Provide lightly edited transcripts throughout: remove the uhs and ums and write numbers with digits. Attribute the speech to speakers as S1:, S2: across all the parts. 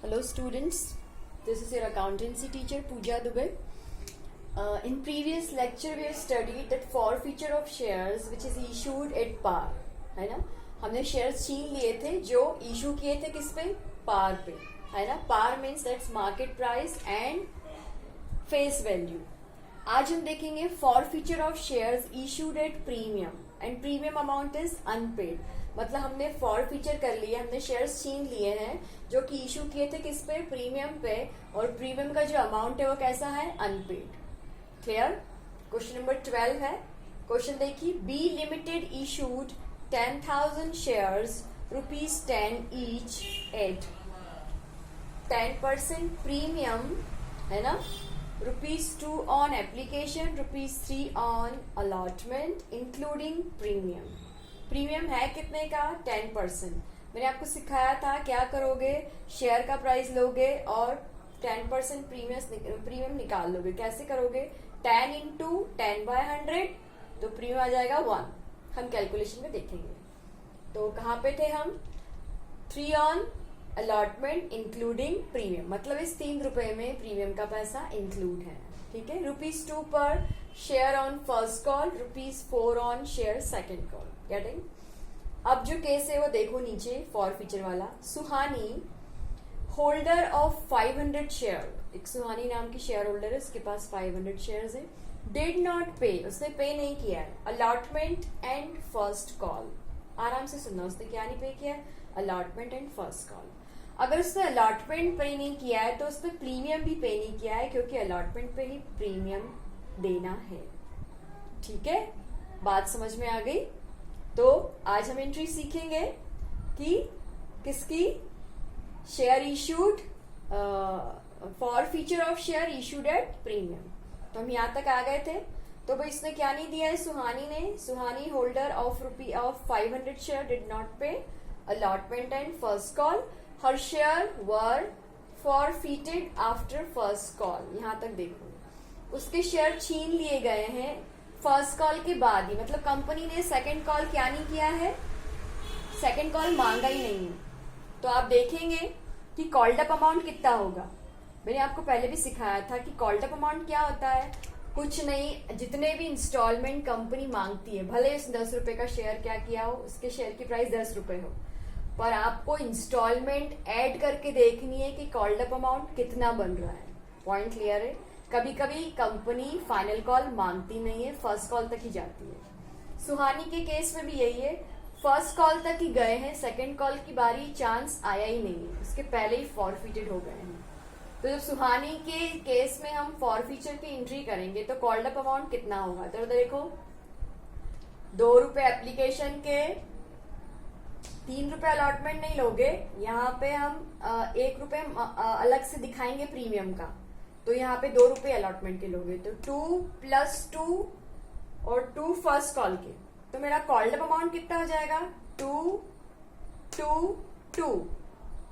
S1: Hello students, this is your accountancy teacher Pooja Dubey. In previous lecture we have studied that forfeiture of shares which is issued at par, है ना. हमने shares छीन लिए थे जो issue किए थे किस पे, पार पे, है ना. Par means that's market price and face value. आज हम देखेंगे forfeiture of shares issued at premium and premium amount is unpaid. मतलब हमने फॉरफीचर कर लिया, हमने शेयर्स छीन लिए हैं जो कि इशू किए थे किस पे, प्रीमियम पे, और प्रीमियम का जो अमाउंट है वो कैसा है, अनपेड. क्लियर. क्वेश्चन नंबर 12 है. क्वेश्चन देखिए, B limited issued 10,000 shares ₹10 each at 10% premium, है ना. ₹2 on application, ₹3 on allotment including premium. Premium है कितने का, 10%. मैंने आपको सिखाया था क्या करोगे, शेयर का प्राइस लोगे और 10% प्रीमियम निकाल लोगे. कैसे करोगे, 10 इंटू 10/100 तो प्रीमियम आ जाएगा 1. हम कैलकुलेशन में देखेंगे. तो कहाँ पे थे हम, 3 ऑन अलॉटमेंट इंक्लूडिंग प्रीमियम, मतलब इस ₹3 में प्रीमियम का पैसा इंक्लूड है. ठीक है. ₹2 पर share on first call, ₹4 on share second call. Getting. अब जो केस है वो देखो नीचे, फॉरफीचर वाला. सुहानी होल्डर ऑफ 500 शेयर, एक सुहानी नाम की शेयर होल्डर है, उसके पास 500 शेयर्स है. डिड नॉट पे, उसने पे नहीं किया है. अलॉटमेंट एंड फर्स्ट कॉल, आराम से सुनना, उसने क्या नहीं पे किया है, अलॉटमेंट एंड फर्स्ट कॉल. अगर उसने अलॉटमेंट पे नहीं किया है तो उसने प्रीमियम भी पे नहीं किया है, क्योंकि अलॉटमेंट पे ही प्रीमियम देना है. ठीक है, बात समझ में आ गई. तो आज हम एंट्री सीखेंगे कि किसकी, share issued, forfeiture of share issued at premium. तो हम यहां तक आ गए थे. तो भाई इसने क्या नहीं दिया है, सुहानी ने, Suhani holder of 500 share did not pay allotment and first call. Her share were forfeited after first call. यहां तक देखो, उसके शेयर छीन लिए गए हैं फर्स्ट कॉल के बाद ही. मतलब कंपनी ने सेकंड कॉल क्या नहीं किया है, सेकंड कॉल मांगा ही नहीं है. तो आप देखेंगे कि कॉल्ड अप अमाउंट कितना होगा. मैंने आपको पहले भी सिखाया था कि कॉल्ड अप अमाउंट क्या होता है, कुछ नहीं, जितने भी इंस्टॉलमेंट कंपनी मांगती है, भले इस ₹10 का शेयर क्या किया हो, उसके शेयर की प्राइस ₹10 हो, पर आपको इंस्टॉलमेंट ऐड करके देखनी है कि कॉल्ड अप अमाउंट कितना बन रहा है. पॉइंट क्लियर है. कभी कभी कंपनी फाइनल कॉल मांगती नहीं है, फर्स्ट कॉल तक ही जाती है. सुहानी के केस में भी यही है, फर्स्ट कॉल तक ही गए हैं, सेकंड कॉल की बारी चांस आया ही नहीं है, उसके पहले ही फॉरफीटेड हो गए हैं. तो जब सुहानी के केस में हम फॉरफीचर की एंट्री करेंगे तो कॉल्ड अप अमाउंट कितना होगा. तो देखो, ₹2 एप्लीकेशन के, ₹3 अलॉटमेंट नहीं लोगे. यहाँ पे हम ₹1 अलग से दिखाएंगे प्रीमियम का, तो यहाँ पे ₹2 अलॉटमेंट के लोगे. तो 2 + 2 और 2 फर्स्ट कॉल के, तो मेरा कॉल्ड अप अमाउंट कितना हो जाएगा, 2 2 2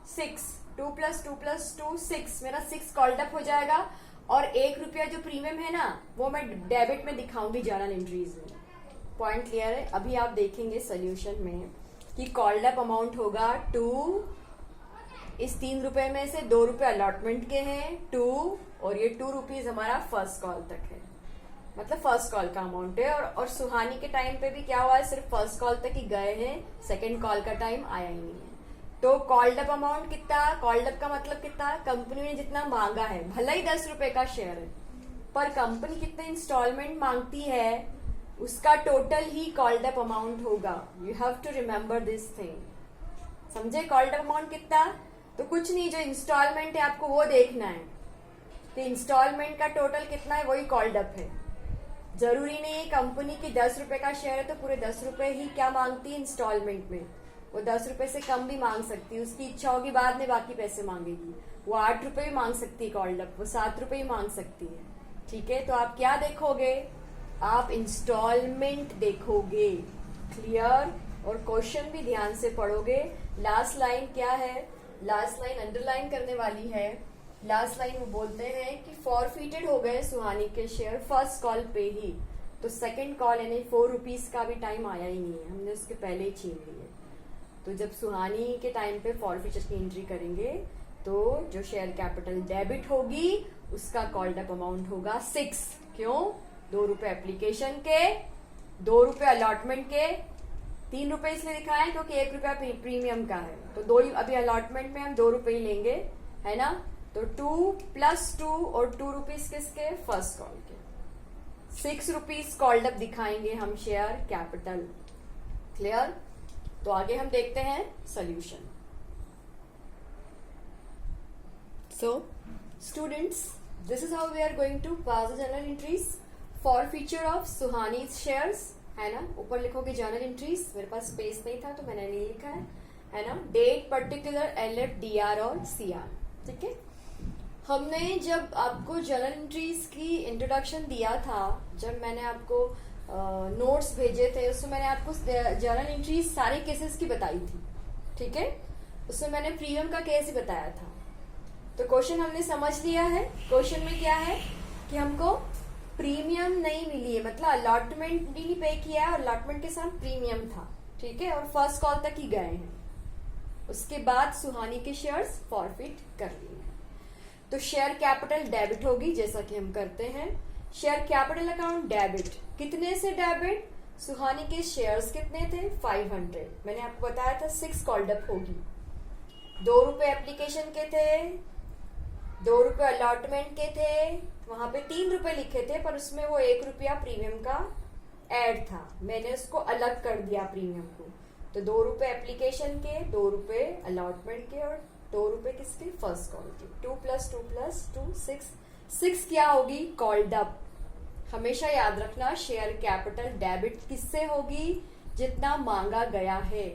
S1: 6. 2 + 2 + 2 6, मेरा 6 कॉल्ड अप हो जाएगा. और ₹1 जो प्रीमियम है ना, वो मैं डेबिट में दिखाऊंगी जर्नल एंट्रीज में. पॉइंट क्लियर है. अभी आप देखेंगे सोल्यूशन में कि कॉल्ड अप अमाउंट होगा 2, इस ₹3 में से ₹2 अलॉटमेंट के हैं, 2, और ये ₹2 हमारा फर्स्ट कॉल तक है, मतलब फर्स्ट कॉल का अमाउंट है. और सुहानी के टाइम पे भी क्या हुआ है, सिर्फ फर्स्ट कॉल तक ही गए हैं, सेकंड कॉल का टाइम आया ही नहीं है. तो कॉल्ड अप अमाउंट कितना, कॉल्ड अप का मतलब कितना, कंपनी ने जितना मांगा है, भले ही ₹10 का शेयर है, पर कंपनी कितने इंस्टॉलमेंट मांगती है, उसका टोटल ही कॉल्ड अप अमाउंट होगा. You have to remember this thing. समझे. कॉल्ड अप अमाउंट कितना, तो कुछ नहीं, जो इंस्टॉलमेंट है आपको वो देखना है. तो इंस्टॉलमेंट का टोटल कितना है, वही कॉल्ड अप है. जरूरी नहीं है कंपनी की ₹10 का शेयर है तो पूरे ₹10 ही क्या मांगती है इंस्टॉलमेंट में, वो ₹10 से कम भी मांग सकती है. उसकी इच्छा होगी बाद में बाकी पैसे मांगेगी. वो ₹8 भी मांग सकती है कॉल्ड अप, वो ₹7 ही मांग सकती है. ठीक है. तो आप क्या देखोगे, आप इंस्टॉलमेंट देखोगे. क्लियर. और क्वेश्चन भी ध्यान से पढ़ोगे. लास्ट लाइन क्या है, लास्ट लाइन अंडरलाइन करने वाली है. लास्ट लाइन वो बोलते हैं कि फॉरफीटेड हो गए सुहानी के शेयर फर्स्ट कॉल पे ही. तो सेकंड कॉल यानी ₹4 का भी टाइम आया ही नहीं है, हमने उसके पहले ही छीन लिए. तो जब सुहानी के टाइम पे फॉरफीचर की एंट्री करेंगे तो जो शेयर कैपिटल डेबिट होगी उसका कॉल्ड अप अमाउंट होगा 6। क्यों? 2 रुपए एप्लीकेशन के, 2 रुपए अलॉटमेंट के, 3 रुपए इसलिए दिखाए हैं क्योंकि 1 रुपया प्रीमियम का है, तो 2 ही अभी अलॉटमेंट में हम 2 रुपए ही लेंगे, है ना। तो 2 + 2 और 2 रुपीज किसके? फर्स्ट कॉल के। 6 रुपीज कॉल्ड अप दिखाएंगे हम शेयर कैपिटल। क्लियर? तो आगे हम देखते हैं solution. So, students, this is how we are going to pass the journal entries for feature of Suhani's shares, है ना। ऊपर लिखोगे जर्नल एंट्रीज, मेरे पास स्पेस नहीं था तो मैंने नहीं लिखा है ना। डेट, पर्टिकुलर, LF, DR और CR, ठीक है। हमने जब आपको जर्नल एंट्रीज की इंट्रोडक्शन दिया था, जब मैंने आपको नोट्स भेजे थे, उसमें मैंने आपको जर्नल एंट्रीज सारे केसेस की बताई थी, ठीक है। उसमें मैंने प्रीमियम का केस ही बताया था। तो क्वेश्चन हमने समझ लिया है। क्वेश्चन में क्या है कि हमको प्रीमियम नहीं मिली है, मतलब अलॉटमेंट नहीं पे किया है और अलॉटमेंट के साथ प्रीमियम था, ठीक है, और फर्स्ट कॉल तक ही गए हैं। उसके बाद सुहानी के शेयर्स फॉरफिट कर लिए हैं। तो शेयर कैपिटल डेबिट होगी, जैसा कि हम करते हैं। शेयर कैपिटल अकाउंट डेबिट, कितने से डेबिट? सुहानी के शेयर्स कितने थे? 500। मैंने आपको बताया था 6 कॉल्ड अप होगी। 2 रुपए एप्लीकेशन के थे, 2 रुपए अलॉटमेंट के थे, वहां पे 3 रुपए लिखे थे, पर उसमें वो 1 रुपया प्रीमियम का ऐड था, मैंने उसको अलग कर दिया प्रीमियम को। तो 2 रुपए एप्लीकेशन के, 2 रुपए अलॉटमेंट के और 2 रुपए किसके? फर्स्ट कॉल के। 2 + 2 + 2 6। 6 क्या होगी? Called up. हमेशा याद रखना, शेयर कैपिटल डेबिट किससे होगी? जितना मांगा गया है।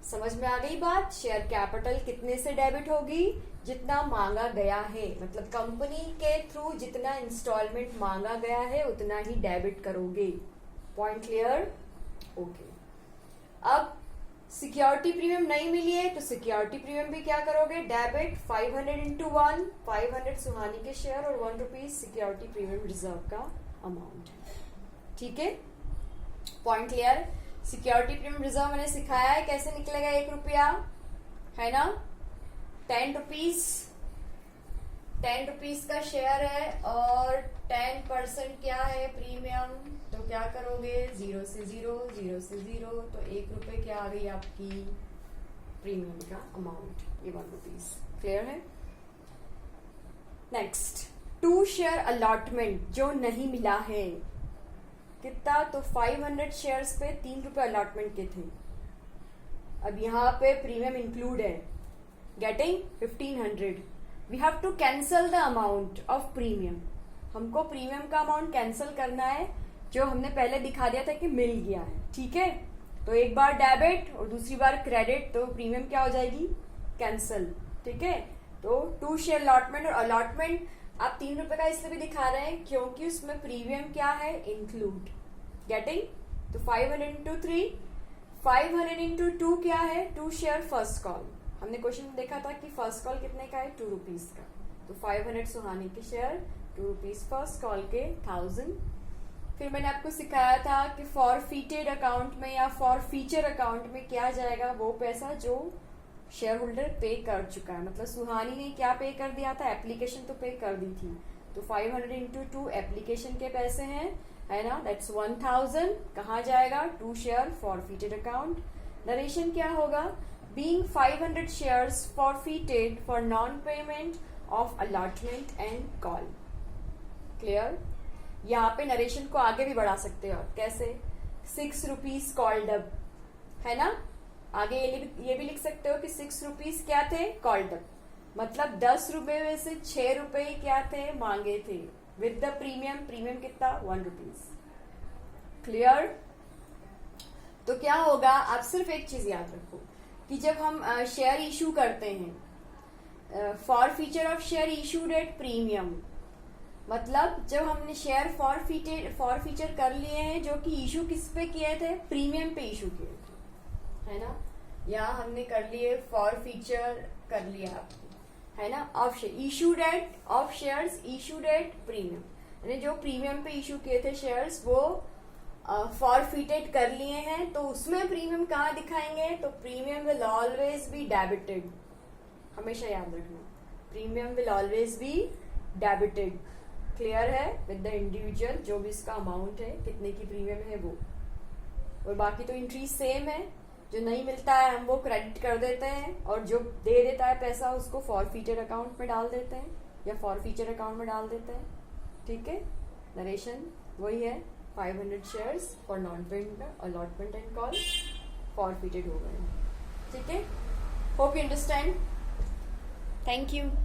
S1: समझ में आ गई बात? शेयर कैपिटल कितने से डेबिट होगी? जितना मांगा गया है, मतलब कंपनी के थ्रू जितना इंस्टॉलमेंट मांगा गया है उतना ही डेबिट करोगे। Point clear? ओके। अब सिक्योरिटी प्रीमियम नहीं मिली है तो सिक्योरिटी प्रीमियम भी क्या करोगे? डेबिट। 500 × 1, 500 सुहानी के शेयर और 1 रुपीज सिक्योरिटी प्रीमियम रिजर्व का अमाउंट है, ठीक है। Point clear? Security premium reserve मैंने सिखाया है कैसे निकलेगा। 1 रुपया, है ना। 10 रुपीज, 10 रुपीज का शेयर है और 10% क्या है? प्रीमियम। तो क्या करोगे? 0 से 0, 0 से 0, तो 1 रुपए क्या आ गई आपकी? प्रीमियम का अमाउंट, ये 1 रुपीज। क्लियर है? नेक्स्ट, 2 शेयर अलॉटमेंट जो नहीं मिला है, कितना? तो 500 शेयर्स पे 3 रुपए अलॉटमेंट के थे। अब यहाँ पे प्रीमियम इंक्लूड है, getting 1500। We have to cancel the amount of premium. हमको प्रीमियम का अमाउंट कैंसिल करना है जो हमने पहले दिखा दिया था कि मिल गया है, ठीक है। तो एक बार डेबिट और दूसरी बार क्रेडिट, तो प्रीमियम क्या हो जाएगी? कैंसल, ठीक है। तो 2 शेयर अलॉटमेंट, और अलॉटमेंट आप 3 रुपए का इसलिए भी दिखा रहे हैं क्योंकि उसमें प्रीमियम क्या है? इंक्लूड। गेटिंग? तो 500 × 3, 500 × 2 क्या है? 2 शेयर फर्स्ट कॉल। हमने क्वेश्चन में देखा था कि फर्स्ट कॉल कितने का है? 2 रुपीज का। तो 500 सुहानी के शेयर, 2 रुपीज फर्स्ट कॉल के, 1000। फिर मैंने आपको सिखाया था कि फॉरफीटेड अकाउंट में या फॉर फीचर अकाउंट में क्या जाएगा? वो पैसा जो शेयर होल्डर पे कर चुका है। मतलब सुहानी ने क्या पे कर दिया था? एप्लीकेशन तो पे कर दी थी। तो 500 × 2 एप्लीकेशन के पैसे हैं, है ना। दैट्स 1000। कहाँ जाएगा? 2 शेयर फॉरफीटेड अकाउंट। नरेशन क्या होगा? Being 500 shares forfeited for non-payment of allotment and call. Clear? यहाँ पे नरेशन को आगे भी बढ़ा सकते हो। कैसे? 6 रुपीज कॉल्ड अप, है ना। आगे ये भी लिख सकते हो कि 6 रुपीज क्या थे? Called up. मतलब 10 रुपए में से 6 रुपए क्या थे? मांगे थे। विद द प्रीमियम, प्रीमियम कितना? 1 रुपीज। क्लियर? तो क्या होगा? आप सिर्फ एक चीज याद रखो कि जब हम शेयर इशू करते हैं, for feature of share issued at premium, मतलब जब हमने शेयर फॉर फीचर कर लिए हैं जो कि इशू किस पे किए थे? प्रीमियम पे इशू किए थे, है ना। या हमने कर लिए फॉर फीचर कर लिया, है ना। Of share issued at, of shares issued at premium, यानी जो प्रीमियम पे इशू किए थे शेयर्स वो फॉरफिटेड कर लिए हैं। तो उसमें प्रीमियम कहाँ दिखाएंगे? तो premium will always be debited, हमेशा याद रखना, premium will always be debited. Clear है? विद द इंडिविजुअल, जो भी इसका अमाउंट है, कितने की प्रीमियम है वो। और बाकी तो एंट्री सेम है, जो नहीं मिलता है हम वो क्रेडिट कर देते हैं, और जो दे देता है पैसा उसको फॉरफीटर अकाउंट में डाल देते हैं या फॉरफीचर अकाउंट में डाल देते हैं। ठीक है, नरेशन वही है, 500 shares for non payment allotment and call forfeited हो गए। ठीक है, hope you understand. Thank you.